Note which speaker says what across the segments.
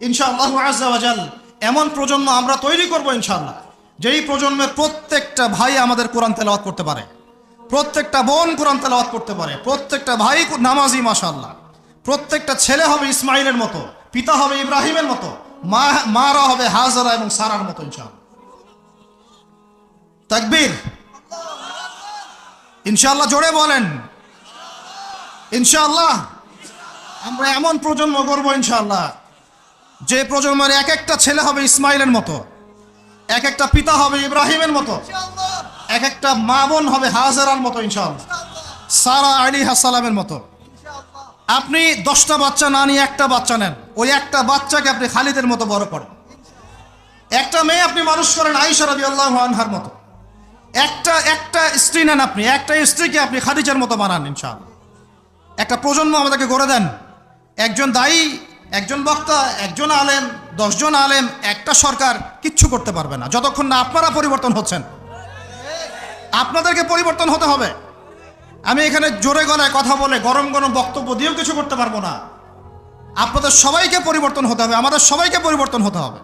Speaker 1: ইনশাআল্লাহু আযজা ওয়া জাল এমন প্রজন্ম আমরা তৈরি করব ইনশাআল্লাহ, যেই প্রজন্মের প্রত্যেকটা ভাই আমাদের কোরআন তেলাওয়াত করতে পারে, প্রত্যেকটা বোন কোরআন তেলাওয়াত করতে পারে, প্রত্যেকটা ভাই নামাজি মাশাআল্লাহ, প্রত্যেকটা ছেলে হবে ইসমাইলের মতো, পিতা হবে ইব্রাহিমের মতো, মারা হবে হাজরা এবং সারার মতো ইনশাআল্লাহ। তাকবীর, ইনশাআল্লাহ জোরে বলেন ইনশাআল্লাহ। আমরা এমন প্রজন্ম গড়ব ইনশাআল্লাহ, যে প্রজন্মের এক একটা ছেলে হবে ইসমাইলের মতো, এক একটা পিতা হবে ইব্রাহিমের মতো, এক একটা মা বোন হবে হাজরার মতো ইনশাআল্লাহ, সারা আলাইহিস সালামের মতো। আপনি 10টা বাচ্চা না নিয়ে একটা বাচ্চা নেন, ওই একটা বাচ্চাকে আপনি খালিদের মতো বড় করেন। একটা মেয়ে আপনি মানুষ করেন আয়েশা রাদিয়াল্লাহু আনহার মতো। একটা স্ত্রী নেন, আপনি একটা স্ত্রীকে আপনি খাদিজার মতো বানান ইনশাআল্লাহ। একটা প্রজন্ম আমাদেরকে গড়ে দেন। একজন দায়ী, একজন বক্তা, একজন আলেম, 10 জন আলেম, একটা সরকার কিচ্ছু করতে পারবে না যতক্ষণ না আপনারা পরিবর্তন হচ্ছেন। আপনাদেরকে পরিবর্তন হতে হবে। আমি এখানে জোরে গলায় কথা বলে গরম গরম বক্তব্য দিয়েও কিছু করতে পারবো না। আপনাদের সবাইকে পরিবর্তন হতে হবে, আমাদের সবাইকে পরিবর্তন হতে হবে।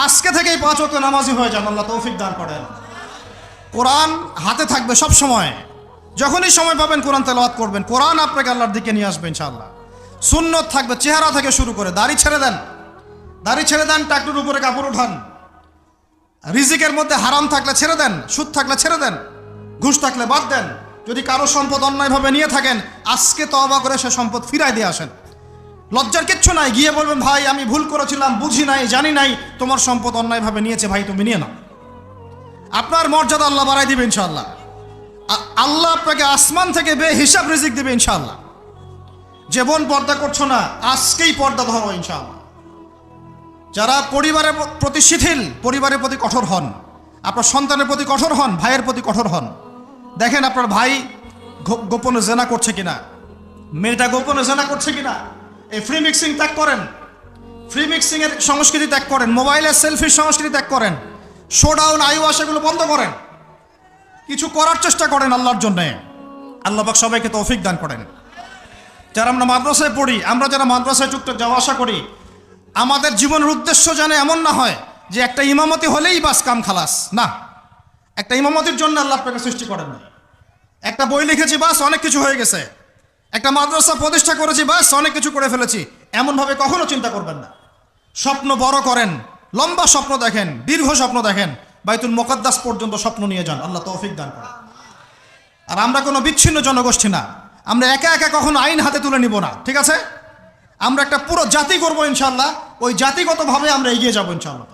Speaker 1: আজকে থেকেই 5 ওয়াক্ত নামাজি হয়ে যান, আল্লাহ তৌফিক দান করেন। কোরআন হাতে থাকবে সব সময়, যখনই সময় পাবেন কোরআন তেলাওয়াত করবেন। কোরআন আপনাকে আল্লাহর দিকে নিয়ে আসবে ইনশাআল্লাহ। সুন্নত থাকবে, চেহারা থেকে শুরু করে দাড়ি ছেড়ে দেন, দাড়ি ছেড়ে দেন, টাকটুর উপরে কাপড় উঠান। রিজিকের মধ্যে হারাম থাকলে ছেড়ে দেন, সুদ থাকলে ছেড়ে দেন, ঘুষ থাকলে বাদ দেন। যদি কারো সম্পদ অন্যায়ভাবে নিয়ে থাকেন, আজকে তওবা করে সে সম্পদ ফিরায় দিয়ে আসেন। লজ্জার কিচ্ছু নাই, গিয়ে বলবেন ভাই আমি ভুল করেছিলাম, বুঝি নাই, জানি নাই, তোমার সম্পদ অন্যায়ভাবে নিয়েছে, ভাই তুমি নিয়ে নাও। আপনার মর্যাদা আল্লাহ বাড়াই দিবে ইনশাআল্লাহ। আল্লাহ আপনাকে আসমান থেকে বেহিসাব রিজিক দিবে ইনশাআল্লাহ। যে বোন পর্দা করছো না, আজকেই পর্দা ধরো ইনশাআল্লাহ। যারা পরিবারের প্রতি শিথিল, পরিবারের প্রতি কঠোর হন, আপনার সন্তানের প্রতি কঠোর হন, ভাইয়ের প্রতি কঠোর হন। দেখেন আপনার ভাই গোপনে জেনা করছে কিনা, মেয়েটা গোপনে জেনা করছে কিনা। এই ফ্রি মিক্সিং ত্যাগ করেন, ফ্রি মিক্সিং এর সংস্কৃতি ত্যাগ করেন, মোবাইলের সেলফির সংস্কৃতি ত্যাগ করেন, শোডাউন আইওয়াশ এগুলো বন্ধ করেন, কিছু করার চেষ্টা করেন আল্লাহর জন্যে। আল্লাহ পাক সবাইকে তৌফিক দান করেন। যারা আমরা মাদ্রাসায় পড়ি, আমরা যারা মাদ্রাসায় টুকটাক যাওয়া আসা করি, আমাদের জীবনের উদ্দেশ্য যেন এমন না হয় যে একটা ইমামতি হলেই বাস কাম খালাস। না, একটা ইমামতির জন্য আল্লাহ আপনাকে সৃষ্টি করেন না। একটা বই লিখেছি বাস অনেক কিছু হয়ে গেছে, একটা মাদ্রাসা প্রতিষ্ঠা করেছি বাস অনেক কিছু করে ফেলেছি, এমনভাবে কখনো চিন্তা করবেন না। স্বপ্ন বড় করেন, লম্বা স্বপ্ন দেখেন, দীর্ঘ স্বপ্ন দেখেন, বাইতুল মুকাদ্দাস পর্যন্ত স্বপ্ন নিয়ে যান, আল্লাহ তৌফিক দান করেন। আর আমরা কোনো বিচ্ছিন্ন জনগোষ্ঠী না, আমরা একা একা কখনো আইন হাতে তুলে নিব না, ঠিক আছে? আমরা একটা পুরো জাতি করবো ইনশাআল্লাহ, ওই জাতিগতভাবে আমরা এগিয়ে যাবো ইনশাআল্লাহ।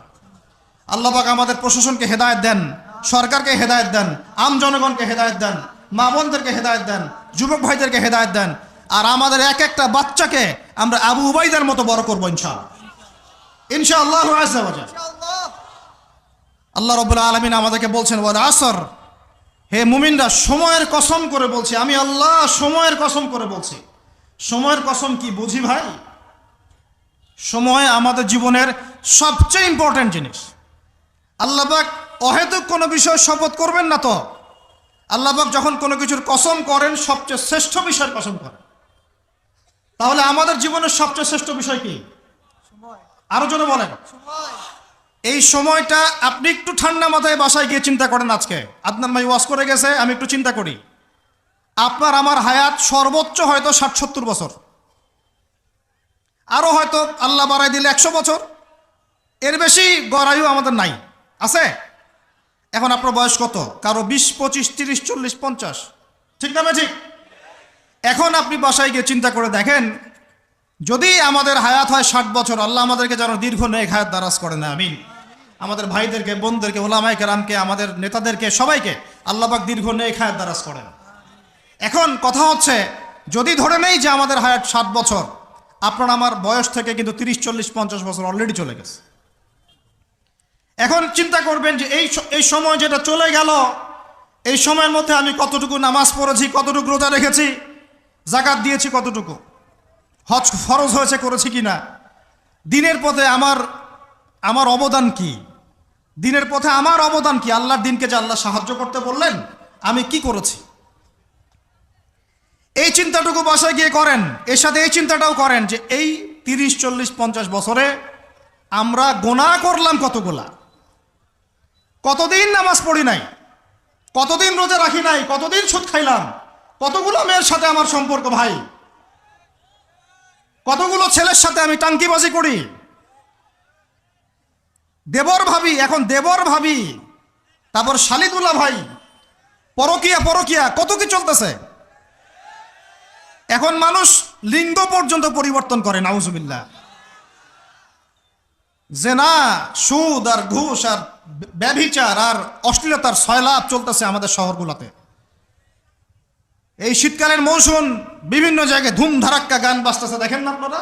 Speaker 1: আল্লাহ পাক আমাদের প্রশাসনকে হেদায়েত দেন, সরকারকে হেদায়েত দেন, আম জনগণকে হেদায়েত দেন, মা বোনদেরকে হেদায়েত দেন, যুবক ভাইদেরকে হেদায়েত দেন। আর আমাদের এক একটা বাচ্চাকে আমরা আবু উবাইদার মতো বড় করবো ইনশাআল্লাহ, ইনশাআল্লাহ আযজা ওয়া জাল। আল্লাহ রাব্বুল আলামিন আমাদেরকে বলছেন ওয়াল আসর, হে মুমিনরা সময়ের কসম করে বলছি, আমি আল্লাহ সময়ের কসম করে বলছি। সময়ের কসম কি বুঝি ভাই? সময় আমাদের জীবনের সবচেয়ে ইম্পর্টেন্ট জিনিস। আল্লাহ পাক অহেতুক কোনো বিষয় শপথ করবেন না তো। আল্লাহ পাক যখন কোনো কিছুর কসম করেন, সবচেয়ে শ্রেষ্ঠ বিষয়ের কসম করেন। তাহলে আমাদের জীবনের সবচেয়ে শ্রেষ্ঠ বিষয় কি? আরো জোরে বলেন। এই সময়টা আপনি একটু ঠান্ডা মাথায় বাসায় গিয়ে চিন্তা করেন। আজকে আপনার ভাই ওয়াজ করে গেছে, আমি একটু চিন্তা করি, আপনার আমার হায়াত সর্বোচ্চ হয়তো 60-70 বছর, আরো হয়তো আল্লাহ বাড়াই দিলে 100 বছর, এর বেশি গড়ায়ু আমাদের নাই, আছে? এখন আপনার বয়স কত? কারো 20, 25, 30, 40, 50, ঠিক না? ঠিক। এখন আপনি বাসায় গিয়ে চিন্তা করে দেখেন, যদি আমাদের হায়াত হয় 60 বছর, আল্লাহ আমাদেরকে যেন দীর্ঘ নেক হায়াত দারাজ করে না, আমিন। আমাদের ভাইদেরকে, বোনদেরকে, ওলামায়ে কেরামকে, আমাদের নেতাদেরকে, সবাইকে আল্লাহ পাক দীর্ঘ নেক হায়াত দারাজ করেন। এখন কথা হচ্ছে, যদি ধরে নেই যে আমাদের হায়াত 60 বছর, আপনার আমার বয়স থেকে কিন্তু 30, 40, 50 বছর অলরেডি চলে গেছে। এখন চিন্তা করবেন যে এই সময় যেটা চলে গেল, এই সময়ের মধ্যে আমি কতটুকু নামাজ পড়েছি, কতটুকু রোজা রেখেছি, যাকাত দিয়েছি কতটুকু, হজ ফরজ হয়েছে করেছি কিনা, দিনের পথে আমার অবদান কি, দিনের পথে আমার অবদান কি, আল্লাহর দিনকে যে আল্লাহ সাহায্য করতে বললেন আমি কি করেছি, এই চিন্তাটুকু বাসায় গিয়ে করেন। এর সাথে এই চিন্তাটাও করেন যে এই 30, 40, 50 বছরে আমরা গোনা করলাম কতগুলা, কতদিন নামাজ পড়ি নাই, কতদিন রোজা রাখি নাই, কতদিন সুদ খাইলাম, কতগুলো মেয়ের সাথে আমার সম্পর্ক ভাই, কতগুলো ছেলের সাথে আমি টাঙ্কিবাজি করি, দেবর ভাবি, এখন দেবর ভাবি, তারপর শালিদুল্লাহ ভাই, পরকিয়া কত কি চলতেছে। এখন মানুষ লিঙ্গ পর্যন্ত পরিবর্তন করে, নাউজুবিল্লাহ। জেনা, সুদ আর ঘুষ আর ব্যভিচার আর অশ্লীলতার সয়লাভ চলতেছে আমাদের শহরগুলোতে। এই শীতকালের মৌসুম বিভিন্ন জায়গায় ধুমধারাক্কা গান বাজতেছে, দেখেন না আপনারা,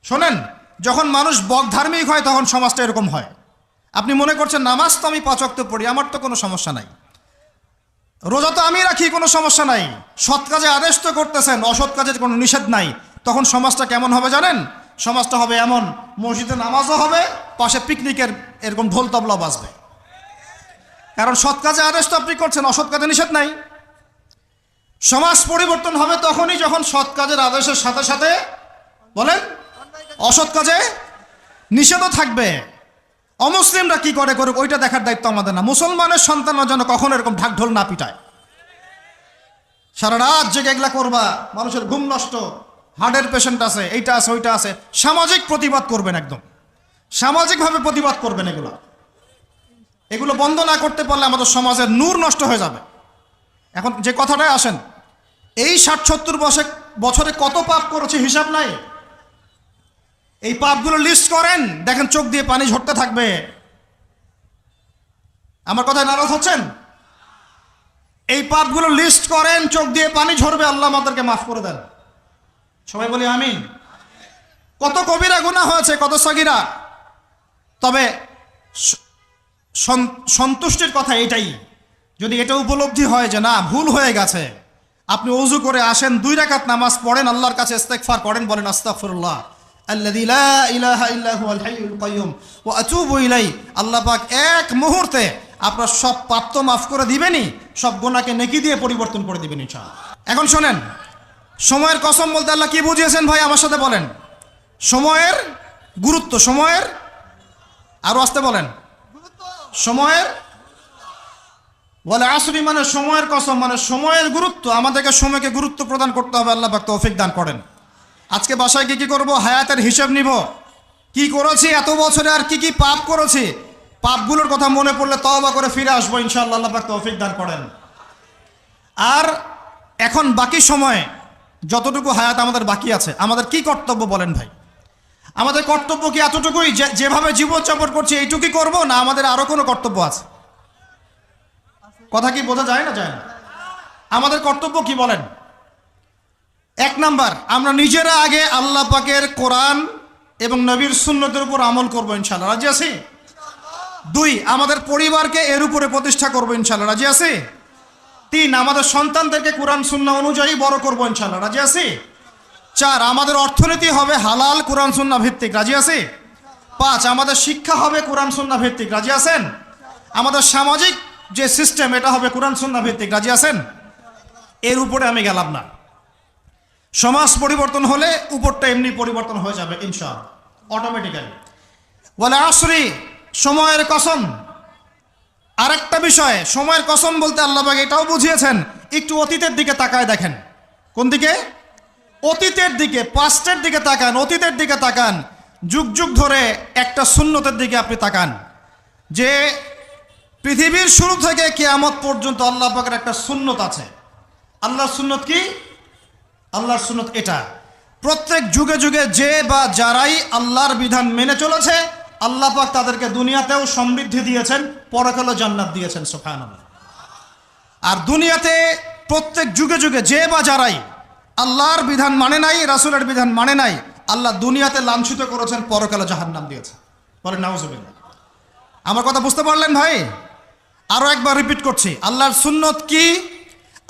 Speaker 1: শোনেন। যখন মানুষ বকধার্মিক হয় তখন সমাজটা এরকম হয়। আপনি মনে করছেন নামাজ তো আমি 5 ওয়াক্ত পড়ি, আমার তো কোনো সমস্যা নাই, রোজা তো আমি রাখি, কোনো সমস্যা নাই, সৎ কাজে আদেশ তো করতেছেন, অসৎ কাজের কোনো নিষেধ নাই। তখন সমাজটা কেমন হবে জানেন? সমাজটা হবে এমন, মসজিদে নামাজও হবে, পাশে পিকনিকের এরকম ঢোল তবলা বাজবে। কারণ সৎ কাজে আদেশ তো আপনি করছেন, অসৎ কাজে নিষেধ নাই। সমাজ পরিবর্তন হবে তখনই যখন সৎ কাজের আদেশের সাথে সাথে বলেন অসৎ কাজে নিষেধও থাকবে। অমুসলিমরা কি করে করুক ওইটা দেখার দায়িত্ব আমাদের না। মুসলমানের সন্তানরা যেন কখনো এরকম ঢাক ঢোল না পিটায়। সারা রাত জেগে এগুলা করবা, মানুষের ঘুম নষ্ট, হার্টের পেশেন্ট আছে, এইটা আছে ওইটা আছে। সামাজিক প্রতিবাদ করবেন, একদম সামাজিকভাবে প্রতিবাদ করবেন। এগুলো বন্ধ না করতে পারলে আমাদের সমাজের নূর নষ্ট হয়ে যাবে। এখন যে কথাটায় আসেন, এই 60-70 বছরে কত পাপ করেছে হিসাব নাই। এই পাপগুলো লিস্ট করেন, দেখেন চোখ দিয়ে পানি ঝরতে থাকবে। আমার কথায় নারাজ হচ্ছেন? এই পাপগুলো লিস্ট করেন, চোখ দিয়ে পানি ঝরবে, আল্লাহ আমাদেরকে মাফ করে দেন। সবাই বলি আমিন। কত কবিরা গুনাহ হয়েছে, কত সগীরা। তবে সন্তুষ্টির কথা এটাই, যদি এটা উপলব্ধি হয় যে না ভুল হয়ে গেছে, আপনি ওযু করে আসেন, 2 রাকাত নামাজ পড়েন, আল্লাহর কাছে ইস্তেগফার করেন, বলেন আস্তাগফিরুল্লাহ আল্লাযী লা ইলাহা ইল্লা হুয়াল হাইয়ুল কাইয়্যুম ওয়া আতুবু ইলাইহি। আল্লাহ পাক এক মুহূর্তে আপনার সব পাপ তো মাফ করে দিবেনই, সব গুনাহকে নেকি দিয়ে পরিবর্তন করে দিবেন ইনশাআল্লাহ। এখন শোনেন, সময়ের কসম বলতে আল্লাহ কি বুঝিয়েছেন ভাই আমার সাথে বলেন? সময়ের গুরুত্ব, সময়ের, আরো আসতে বলেন, সময়ের, বলে আসরি মানে সময়ের কসম, মানে সময়ের গুরুত্ব। আমাদেরকে সময়কে গুরুত্ব প্রদান করতে হবে। আল্লাহ পাক তৌফিক দান করেন। আজকে বাসায় কি করব? হায়াতের হিসাব নিব, কি করেছি এত বছরে, আর কি কি পাপ করেছি। পাপগুলোর কথা মনে পড়লে তওবা করে ফিরে আসবো ইনশাআল্লাহ। আল্লাহ পাক তৌফিক দান করেন। আর এখন বাকি সময়ে যতটুকু হায়াত আমাদের বাকি আছে, আমাদের কি কর্তব্য বলেন ভাই? আমাদের কর্তব্য কি এতটুকুই, যেভাবে জীবনযাপন করছি এইটুকুই করব, না আমাদের আরো কোনো কর্তব্য আছে? কথা কি বোঝা যায় না? যায় না। আমাদের কর্তব্য কি বলেন? 1 নাম্বার, আমরা নিজেরা আগে আল্লাহ পাকের কোরআন এবং নবীর সুন্নতের উপর আমল করবো ইনশাআল্লাহ, রাজি আছি? 2, আমাদের পরিবারকে এর উপরে প্রতিষ্ঠা করবো ইনশাআল্লাহ, রাজি আছি? 3, আমাদের সন্তানদেরকে কোরআন সুন্নাহ অনুযায়ী বড় করবো ইনশাআল্লাহ, রাজি আছি? 4, আমাদের অর্থনীতি হবে হালাল কোরআন সুন্নাহ ভিত্তিক, রাজি আছি? 5, আমাদের শিক্ষা হবে কোরআন সুন্নাহ ভিত্তিক, রাজি আছেন? আমাদের সামাজিক যে সিস্টেম এটা হবে কোরআন সুন্নাহ ভিত্তিক, রাজি আছেন? এর উপরে আমি গেলাম না। সমাজ পরিবর্তন হলে উপরটা এমনি পরিবর্তন হয়ে যাবে ইনশাআল্লাহ, অটোমেটিক্যালি। ওয়াল আসরি, সময়ের কসম। আরেকটা বিষয়, সময়ের কসম বলতে আল্লাহ পাক এটাও বুঝিয়েছেন, একটু অতীতের দিকে তাকায় দেখেন। কোন দিকে? অতীতের দিকে, পাস্টের দিকে তাকান, অতীতের দিকে তাকান। যুগ যুগ ধরে একটা সুন্নতের দিকে আপনি তাকান, যে পৃথিবীর শুরু থেকে কিয়ামত পর্যন্ত আল্লাহ পাকের একটা সুন্নত আছে। আল্লাহর সুন্নত কি? আল্লাহর সুন্নত এটা, প্রত্যেক যুগে যুগে যে বা যারাই আল্লাহর বিধান মেনে চলেছে, আল্লাহ পাক তাদেরকে দুনিয়াতেও সমৃদ্ধি দিয়েছেন, পরকালে জান্নাত দিয়েছেন, সুবহানাল্লাহ। আর দুনিয়াতে প্রত্যেক যুগে যুগে যে বা যারাই আল্লাহর বিধান মানে নাই, রাসূলের বিধান মানে নাই, আল্লাহ দুনিয়াতে লাঞ্ছিত করেছেন, পরকালে জাহান্নাম দিয়েছেন। বলেন নাউজুবিল্লাহ। আমার কথা বুঝতে পারলেন ভাই? আরো একবার রিপিট করছি, আল্লাহর সুন্নত কি?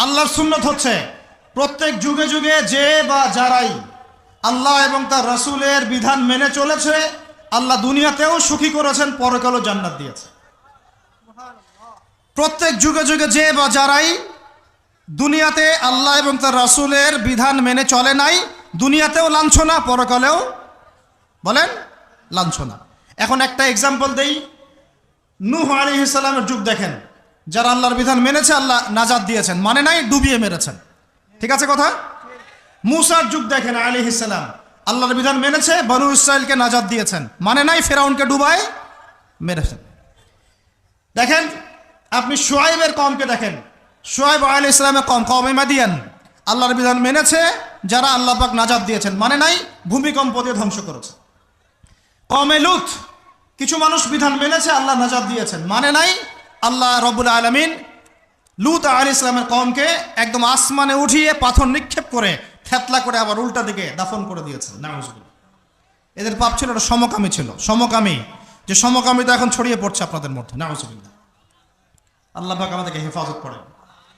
Speaker 1: আল্লাহর সুন্নত হচ্ছে প্রত্যেক যুগে যুগে যে বা যারাই আল্লাহ এবং তার রাসূলের বিধান মেনে চলেছে, আল্লাহ দুনিয়াতেও সুখী করেছেন, পরকালেও জান্নাত দিয়েছে। প্রত্যেক যুগে যুগে যে বা যারাই দুনিয়াতে আল্লাহ এবং তার রাসূলের বিধান মেনে চলে নাই, দুনিয়াতেও লাঞ্ছনা, পরকালেও বলেন লাঞ্ছনা। এখন একটা এক্সাম্পল দেই, নূহ আলাইহিস সালামের যুগ দেখেন, যারা আল্লাহর বিধান মেনেছে আল্লাহ নাজাত দিয়েছেন, মানে নাই ডুবিয়ে মেরেছেন, ঠিক আছে কথা। মূসার যুগ দেখেন আলাইহিস সালাম, আল্লাহর বিধান মেনেছে, বনু ইসরাইলকে নাজাত দিয়েছেন, মানে নাই ফেরাউনকে ডুবায় মেরেছেন। দেখেন আপনি শুআইবের কওমকে দেখেন, শুআইব আলাইহিস সালামের কওম, কওমে মাদিয়ান, আল্লাহর বিধান মেনেছে, যারা আল্লাহ পাক নাজাত দিয়েছেন, মানে নাই ভূমিকম্প দিয়ে ধ্বংস করেছে। কওমে লূত, কিছু মানুষ বিধান মেনেছে, আল্লাহ নাজাত দিয়েছেন, মানে নাই আল্লাহ রব্বুল আলামিন লূত আলাইহিস সালামের কওমকে একদম আসমানে উঠিয়ে পাথর নিক্ষেপ করে থেতলা করে আবার উল্টা দিকে দাফন করে দিয়েছেন। নাউজুবিল্লাহ। এদের পাপ ছিল, এটা সমকামী ছিল, সমকামী, যে সমকামিতা এখন ছড়িয়ে পড়ছে আপনাদের মধ্যে। নাউজুবিল্লাহ। আল্লাহ পাক আমাদেরকে হেফাজত করেন।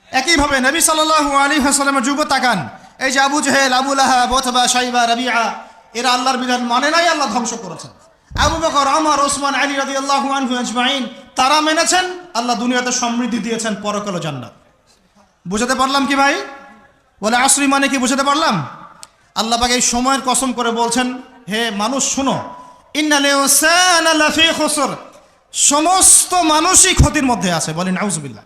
Speaker 1: একইভাবে নবী সাল্লাল্লাহু আলাইহি ওয়াসাল্লামের যুগ তাকান, এই যে আবু জেহেল, আবু লাহাব, উতবা, শাইবা, রাবিআ, এরা আল্লাহর বিধান মানে নাই, আল্লাহ ধ্বংস করেছেন। আবু বকর, ওমর, ওসমান, আলী রাদিয়াল্লাহু আনহু আজমাইন, তারা মেনেছেন, আল্লাহ দুনিয়াতে সমৃদ্ধি দিয়েছেন, পরকালে জান্নাত। বুঝাতে পারলাম কি ভাই? বলে আসরি মানে কি বুঝাতে পারলাম? আল্লাহ পাক এই সময়ের কসম করে বলছেন, হে মানুষ শুনো, ইন্নাল ইনসানা লাফি খুসর, সমস্ত মানুষই ক্ষতির মধ্যে আছে। বলেন নাউজুবিল্লাহ।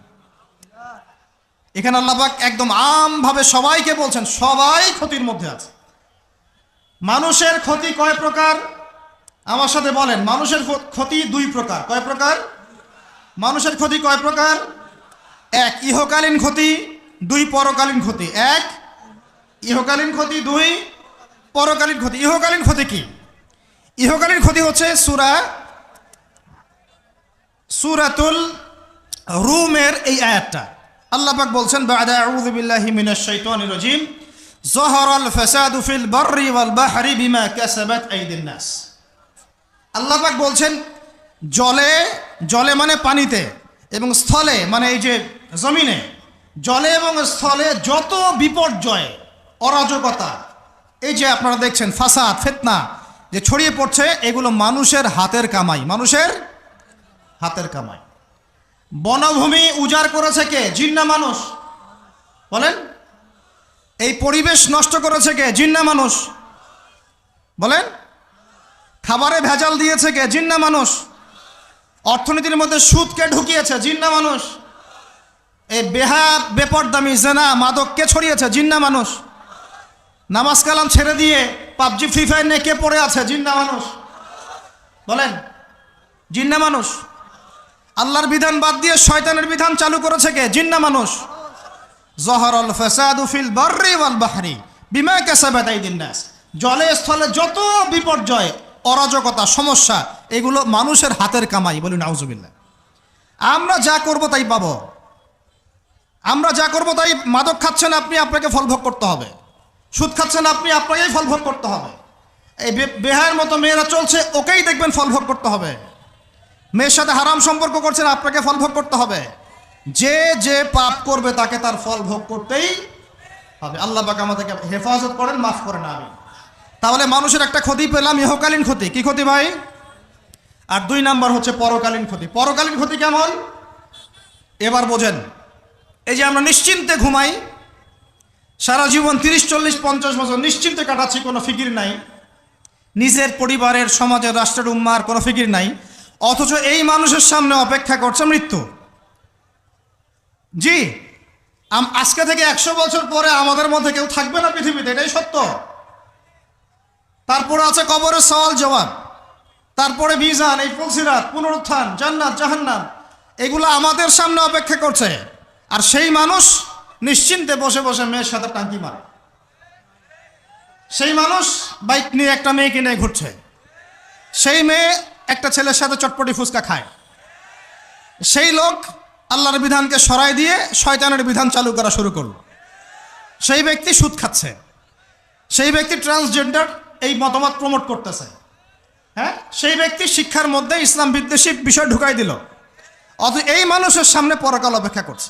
Speaker 1: এখানে আল্লাহ পাক একদম আমভাবে সবাইকে বলছেন, সবাই ক্ষতির মধ্যে আছে। মানুষের ক্ষতি কয় প্রকার? আমার সাথে বলেন, মানুষের ক্ষতি দুই প্রকার। কয় প্রকার? মানুষের ক্ষতি কয় প্রকার? এক ইহকালীন ক্ষতি, দুই পরকালীন ক্ষতি। এক ইহকালীন ক্ষতি, দুই পরকালীন ক্ষতি। ইহকালীন ক্ষতি কি? ইহকালীন ক্ষতি হচ্ছে সূরাতুল রুমের এই আয়াতটা। আল্লাহ পাক বলছেন, বা'দা আউযু বিল্লাহি মিনাশ শাইতানির রাজীম, যাহারাল ফাসাদু ফিল বাররি ওয়াল বাহরি বিমা কাসাবাত আইদিন নাস। আল্লাহ পাক বলছেন, জলে, জলে মানে পানিতে, এবং স্থলে মানে এই যে জমিনে, জলে এবং স্থলে যত বিপর্যয়, অরাজকতা, এই যে আপনারা দেখছেন ফাসাদ, ফিতনা যে ছড়িয়ে পড়ছে, এগুলো মানুষের হাতের কামাই, মানুষের হাতের কামাই। বনভূমি উজাড় করেছে কে? জিন না মানুষ? বলেন। এই পরিবেশ নষ্ট করেছে কে? জিন না মানুষ? বলেন। খাবারে ভেজাল দিয়েছে কে? জিন না মানুষ? অর্থনীতির মধ্যে সুদকে ঢুকিয়েছে, জিন না মানুষ? এই বেপরদামি, জেনা, মাদক কে ছড়িয়েছে? জিন না মানুষ? নামাজ কালাম ছেড়ে দিয়ে পাবজি, ফ্রি ফায়ার নিয়ে কে পড়ে আছে? জিন না মানুষ? বলেন, জিন না মানুষ? আল্লাহর বিধান বাদ দিয়ে শয়তানের বিধান চালু করেছে কে? জিন না মানুষ? যাহারাল ফাসাদু ফিল বাররি ওয়াল বাহরি বিমা কাসাবাত আইদিন নাস, জলে স্থলে যত বিপর্যয়, অরাজকতা, সমস্যা, এগুলো মানুষের হাতের কামাই। বলি নাউজুবিল্লাহ। আমরা যা করব তাই পাবো, আমরা যা করব তাই। মাদক খাচ্ছেন আপনি, আপনাকে ফল ভোগ করতে হবে। সুদ খাচ্ছেন আপনি, আপনাকেই ফল ভোগ করতে হবে। এই বেহায়ের মতো মেয়েরা চলছে, ওকেই দেখবেন ফল ভোগ করতে হবে। মেয়ের সাথে হারাম সম্পর্ক করছেন, আপনাকে ফল ভোগ করতে হবে। যে যে পাপ করবে তাকে তার ফল ভোগ করতেই হবে। আল্লাহ পাক আমাদেরকে হেফাজত করেন, মাফ করেন। আমি তাহলে মানুষের একটা ক্ষতি পেলাম, ইহকালীন ক্ষতি। কি ক্ষতি ভাই? আর দুই নাম্বার হচ্ছে পরকালীন ক্ষতি। পরকালীন ক্ষতি কেমন? এবার বোঝেন। এই যে আমরা নিশ্চিন্তে ঘুমাই, সারা জীবন 30, 40, 50 বছর নিশ্চিন্তে কাটাচ্ছি, কোনো ফিকির নাই, নিজের পরিবারের, সমাজের, রাষ্ট্রের, উম্মার কোনো ফিকির নাই, অথচ এই মানুষের সামনে অপেক্ষা করছে মৃত্যু। জি, আজকে থেকে 100 বছর পরে আমাদের মধ্যে কেউ থাকবে না পৃথিবীতে, এটাই সত্য। তারপরে আছে কবরের সওয়াল জবাব, তারপরে মিজান, এই ফুলসিরাত, পুনরুত্থান, জান্নাত, জাহান্নাম, এগুলো আমাদের সামনে অপেক্ষা করছে। আর সেই মানুষ নিশ্চিন্তে বসে বসে মেয়ের সাথে টাঙ্কি মারে। সেই মানুষ বাইক নিয়ে একটা মেয়েকে নিয়ে ঘুরছে, সেই মেয়ে একটা ছেলের সাথে চটপটি ফুচকা খায়। সেই লোক আল্লাহর বিধানকে সরাই দিয়ে শয়তানের বিধান চালু করা শুরু করলো। সেই ব্যক্তি সুদ খাচ্ছে, সেই ব্যক্তি ট্রান্সজেন্ডার এই মতামত প্রমোট করতেছে। হ্যাঁ, সেই ব্যক্তি শিক্ষার মধ্যে ইসলাম বিদ্বেষী বিষয় ঢুকাই দিল। অথচ এই মানুষের সামনে পরকাল অপেক্ষা করছে।